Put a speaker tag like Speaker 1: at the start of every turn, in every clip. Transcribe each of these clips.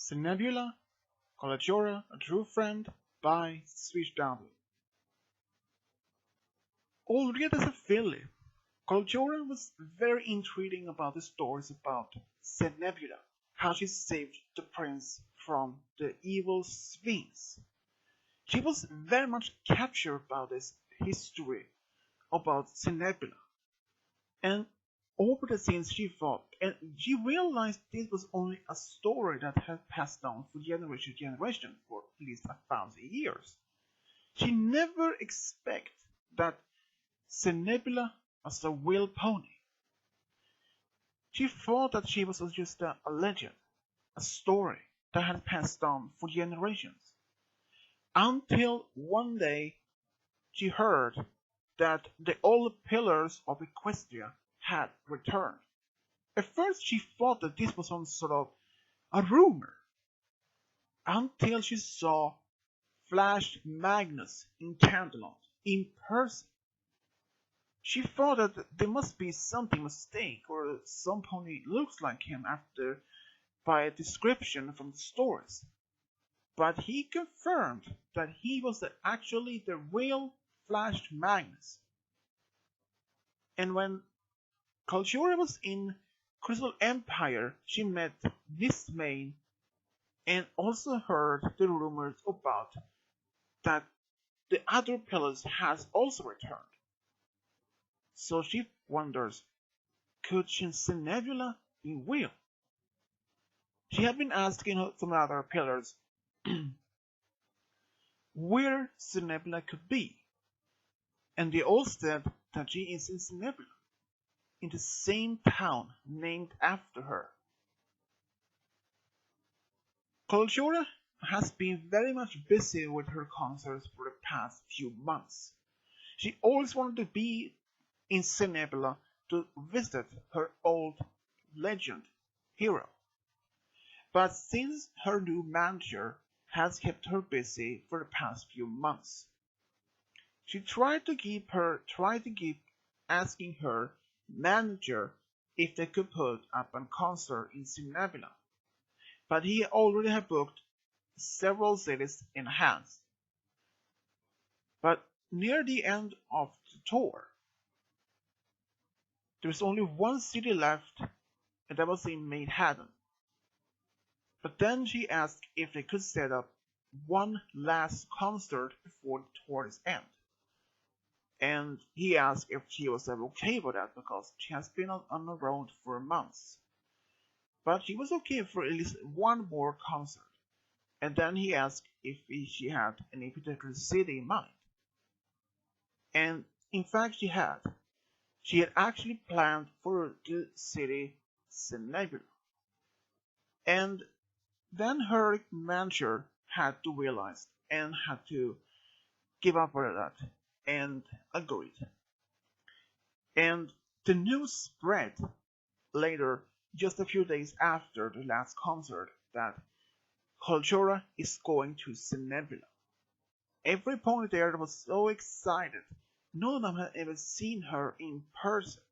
Speaker 1: Somnambula, Coloratura, A True Friend by Switch W. Already as a filly, Coloratura was very intriguing about the stories about Somnambula, how she saved the prince from the evil Sphinx. She was very much captured by this history about Somnambula, and over the scenes she fought, and she realized this was only a story that had passed down from generation to generation for at least 1,000 years. She never expected that Somnambula was a real pony. She thought that she was just a legend, a story that had passed down for generations. Until one day she heard that the old pillars of Equestria had returned. At first she thought that this was some sort of a rumor, until she saw Flash Magnus in Canterlot in person. She thought that there must be something mistake, or some pony looks like him after by a description from the stories. But he confirmed that he was actually the real Flash Magnus. And when Coloratura was in Crystal Empire, she met Miss Main and also heard the rumors about that the other pillars has also returned. So she wonders, could Somnambula be real? She had been asking some other pillars where Somnambula could be, and they all said that she is in Somnambula, in the same town named after her. Coloratura has been very much busy with her concerts for the past few months. She always wanted to be in Somnambula to visit her old legend hero. But since her new manager has kept her busy for the past few months, she tried to keep asking her manager if they could put up a concert in Somnambula, but he already had booked several cities in hand. But near the end of the tour, there was only one city left, and that was in Manhattan. But then she asked if they could set up one last concert before the tour's end. And he asked if she was okay with that because she has been on the road for months. But she was okay for at least one more concert. And then he asked if she had any particular city in mind. And in fact she had. She had actually planned for the city Somnambula. And then her manager had to realize and had to give up on that and agreed. And the news spread later, just a few days after the last concert, that Coloratura is going to Somnambula. Every pony there was so excited. None of them had ever seen her in person.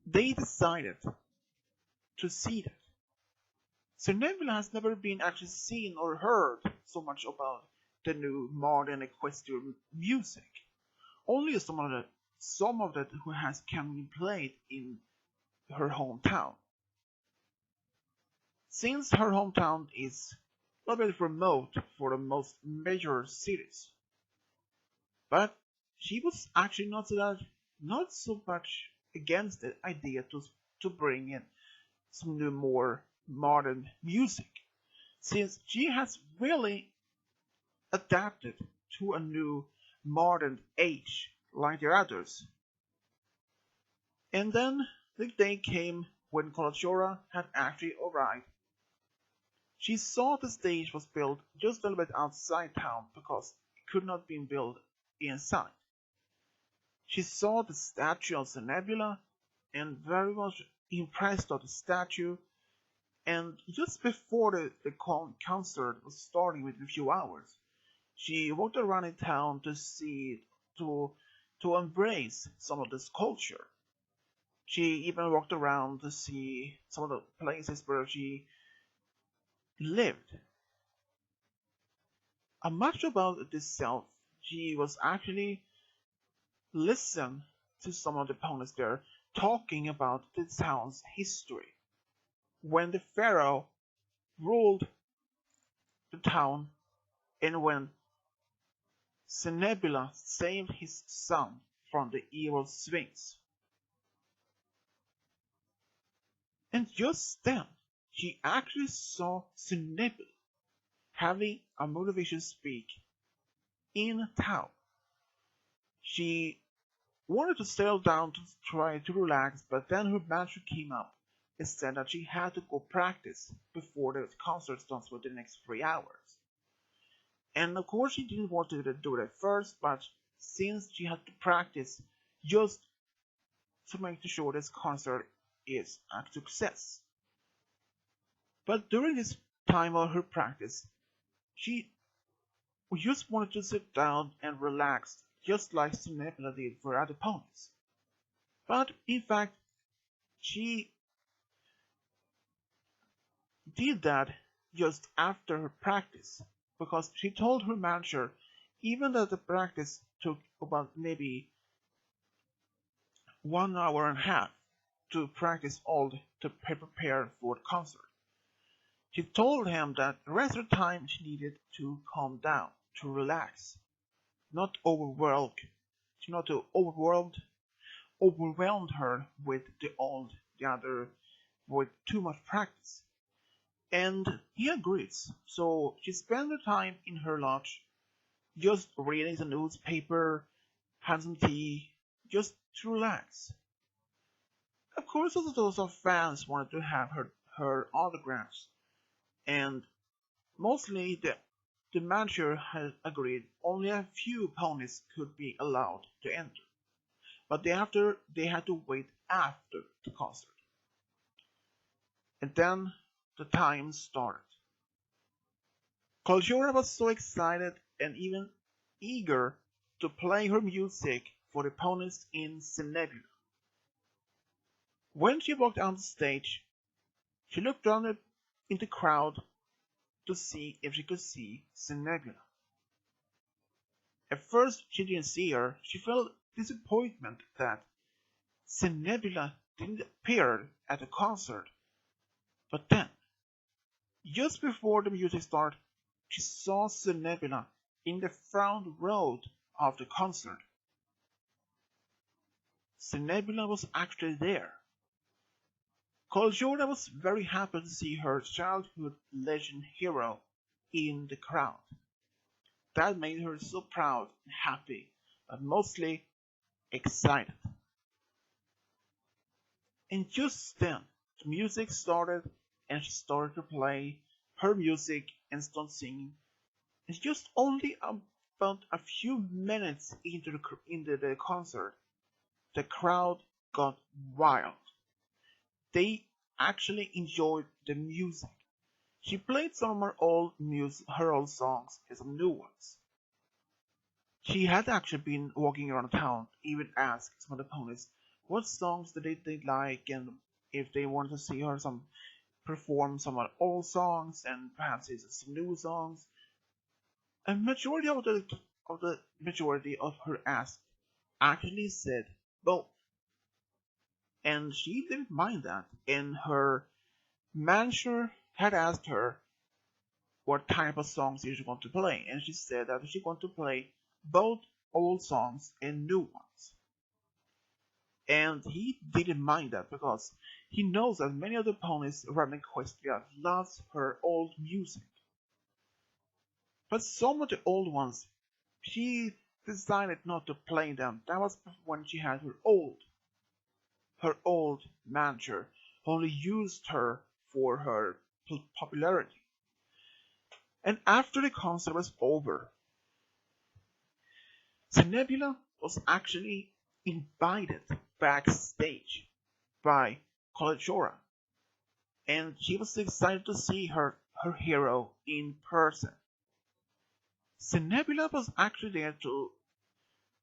Speaker 1: They decided to see that. Somnambula has never been actually seen or heard so much about the new modern equestrian music. Only some of that who has come and played in her hometown. Since her hometown is a little bit remote for the most major cities. But she was actually not so much against the idea to bring in some new more modern music, since she has really adapted to a new modern age like the others. And then the day came when Coloratura had actually arrived. She saw the stage was built just a little bit outside town because it could not be built inside. She saw the statue of Somnambula and very much impressed of the statue. And just before the concert was starting with a few hours, she walked around in town to embrace some of this culture. She even walked around to see some of the places where she lived. Much about this self, she was actually listen to some of the opponents there talking about the town's history. When the pharaoh ruled the town and when Somnambula saved his son from the evil Sphinx. And just then, she actually saw Somnambula having a motivation speak in town. She wanted to settle down to try to relax, but then her manager came up and said that she had to go practice before the concert starts for the next 3 hours. And of course she didn't want to do it at first, but since she had to practice just to make sure this concert is a success. But during this time of her practice, she just wanted to sit down and relax, just like Somnambula did for other ponies. But in fact, she did that just after her practice, because she told her manager even though the practice took about maybe 1 hour and a half to practice all to prepare for the concert. She told him that the rest of the time she needed to calm down, to relax, not overwhelmed, not to overwhelmed her with the other with too much practice. And he agrees. So she spent the time in her lodge just reading the newspaper, had some tea, just to relax. Of course, also those of fans wanted to have her autographs, and mostly the manager had agreed only a few ponies could be allowed to enter, but they had to wait after the concert. And then the time started. Coloratura was so excited and even eager to play her music for the ponies in Somnambula. When she walked on the stage, she looked around in the crowd to see if she could see Somnambula. At first she didn't see her. She felt disappointment that Somnambula didn't appear at the concert. But then, just before the music started, she saw Somnambula in the front row of the concert. Somnambula was actually there. Coloratura was very happy to see her childhood legend hero in the crowd. That made her so proud and happy, but mostly excited. And just then, the music started and she started to play her music and started singing. And just only about a few minutes into the concert, the crowd got wild. They actually enjoyed the music. She played some of her old songs and some new ones. She had actually been walking around town, even asked some of the ponies what songs did they like and if they wanted to see her perform some of the old songs and perhaps some new songs. A majority of her asked actually said both. And she didn't mind that, and her manager had asked her what type of songs she wanted to play, and she said that she wanted to play both old songs and new ones. And he didn't mind that because he knows that many of the ponies around Equestria loves her old music. But some of the old ones, she decided not to play them. That was when she had her old manager only used her for her popularity. And after the concert was over, Somnambula was actually invited backstage by Coloratura, and she was excited to see her hero in person. Somnambula was actually there to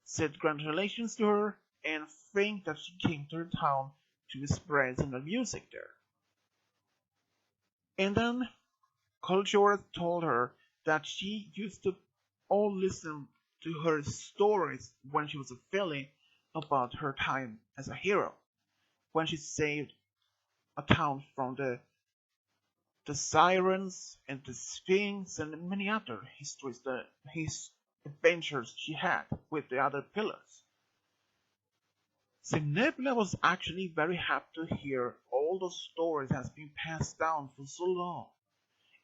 Speaker 1: say congratulations to her and think that she came to her town to spread some music there. And then Coloratura told her that she used to all listen to her stories when she was a filly about her time as a hero, when she saved a town from the sirens and the sphinx and many other histories, his adventures she had with the other pillars. Somnambula was actually very happy to hear all those stories has been passed down for so long,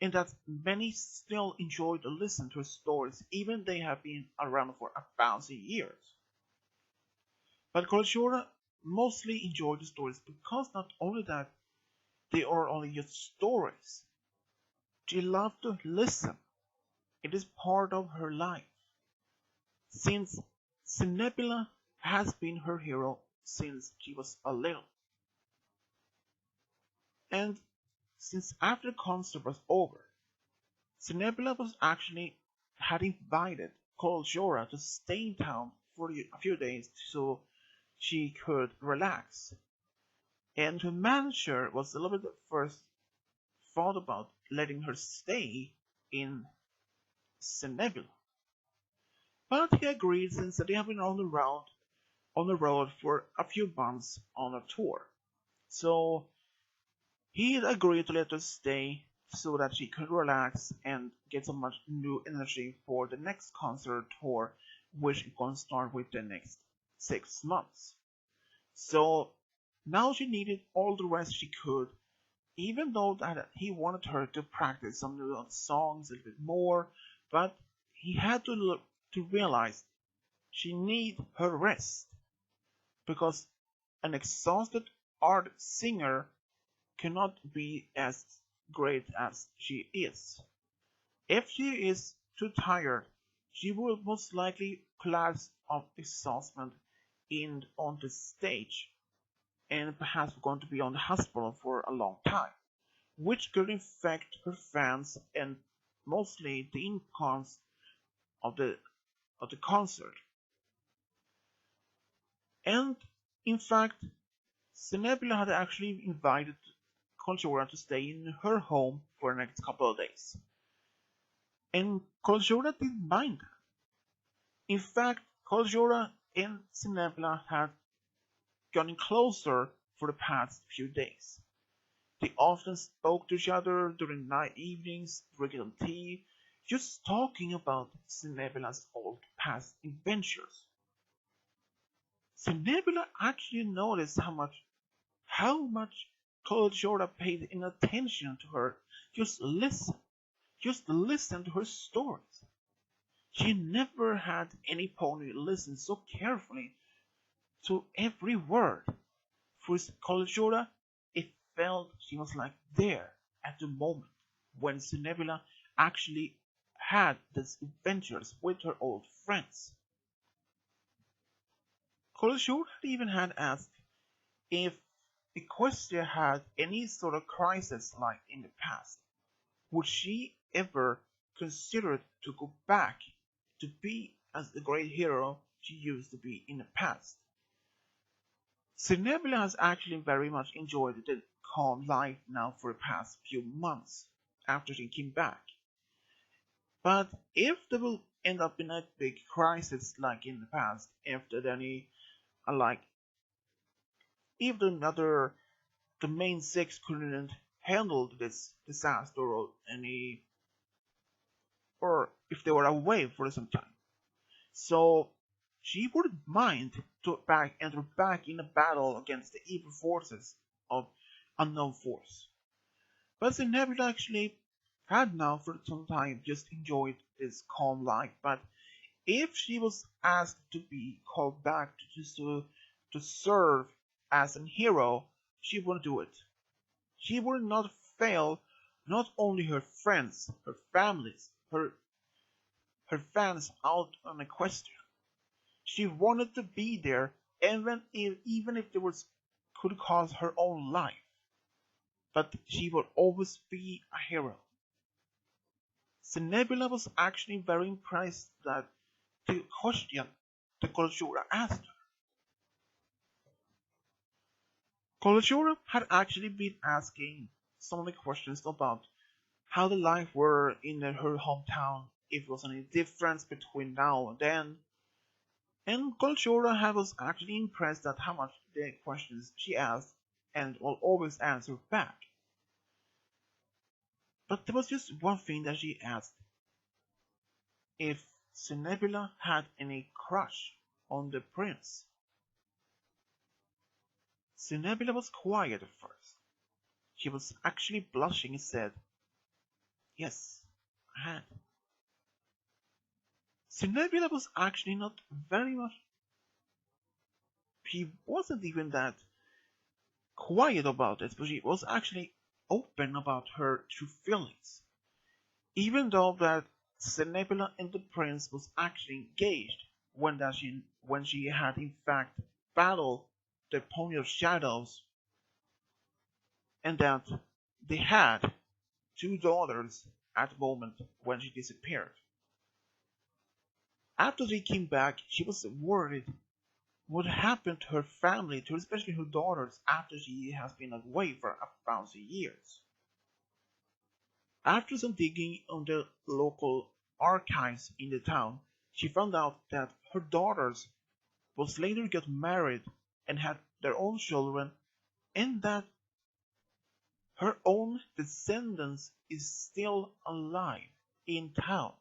Speaker 1: and that many still enjoy to listen to her stories even they have been around for 1,000 years. But Coloratura mostly enjoyed the stories because not only that they are only just stories, she loved to listen. It is part of her life, since Somnambula has been her hero since she was a little. And since after the concert was over, Somnambula was actually had invited Coloratura to stay in town for a few days so she could relax. And her manager was a little bit at first thought about letting her stay in Somnambula. But he agreed since they have been on the road for a few months on a tour. So he agreed to let her stay so that she could relax and get some much new energy for the next concert tour, which is going to start with the next 6 months. So now she needed all the rest she could, even though that he wanted her to practice some new songs a little bit more, but he had to realize she needed her rest because an exhausted art singer cannot be as great as she is. If she is too tired, she will most likely collapse of exhaustion in on the stage and perhaps going to be on the hospital for a long time, which could affect her fans and mostly the incomes of the concert. And in fact, Somnambula had actually invited Coloratura to stay in her home for the next couple of days. And Coloratura didn't mind that. In fact, Coloratura and Somnambula had gotten closer for the past few days. They often spoke to each other during night evenings, drinking tea, just talking about Somnambula's old past adventures. Somnambula actually noticed how much Coloratura paid in attention to her. Just listen to her stories. She never had any pony listen so carefully to every word. For Coloratura, it felt she was like there at the moment when Somnambula actually had these adventures with her old friends. Coloratura even had asked if Equestria had any sort of crisis like in the past. Would she ever consider to go back to be as the great hero she used to be in the past? Somnambula has actually very much enjoyed the calm life now for the past few months after she came back. But if there will end up in a big crisis like in the past, if there any like if the main six couldn't handle this disaster or if they were away for some time. So she wouldn't mind to enter back in a battle against the evil forces of unknown force. But they never actually had now for some time just enjoyed this calm life. But if she was asked to be called back to serve as a hero, she would do it. She would not fail not only her friends, her families, her fans out on Equestria. She wanted to be there even if it was could cost her own life. But she will always be a hero. Somnambula was actually very impressed that the question the Coloratura asked her. Coloratura had actually been asking some of the questions about how the life were in her hometown, if there was any difference between now and then. And Coloratura was actually impressed at how much the questions she asked and will always answer back. But there was just one thing that she asked: if Somnambula had any crush on the prince. Somnambula was quiet at first. She was actually blushing and said, "Yes, I had." Somnambula was actually not very much. He wasn't even that quiet about it, but she was actually open about her true feelings. Even though that Somnambula and the prince was actually engaged when she had in fact battled the pony of shadows, and that they had two daughters at the moment when she disappeared. After they came back, she was worried what happened to her family, to especially her daughters, after she has been away for 1,000 years. After some digging on the local archives in the town, she found out that her daughters was later got married and had their own children, and that her own descendants is still alive in town.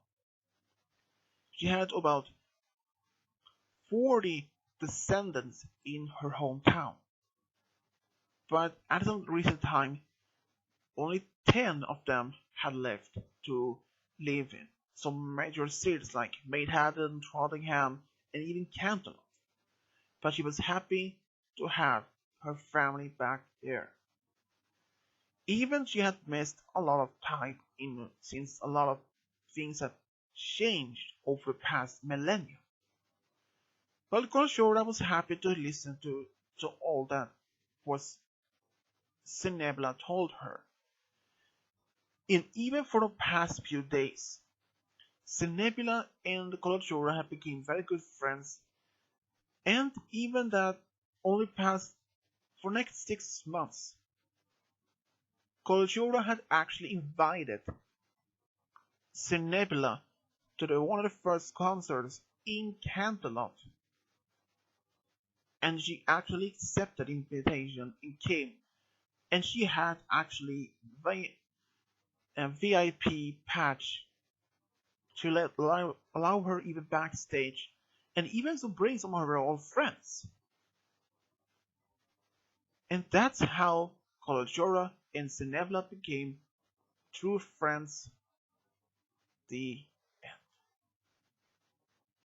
Speaker 1: She had about 40 descendants in her hometown, but at some recent time, only 10 of them had left to live in some major cities like Manhattan, Nottingham, and even Canton. But she was happy to have her family back there. Even she had missed a lot of time since a lot of things had changed over the past millennia. But Coloratura was happy to listen to all that was Somnambula told her. And even for the past few days, Somnambula and Coloratura had become very good friends, and even that only passed for next 6 months. Coloratura had actually invited Somnambula to one of the first concerts in Canterlot, and she actually accepted the invitation and came, and she had actually a VIP patch to allow her even backstage, and even to bring some of her old friends. And that's how Coloratura and Somnambula became true friends, the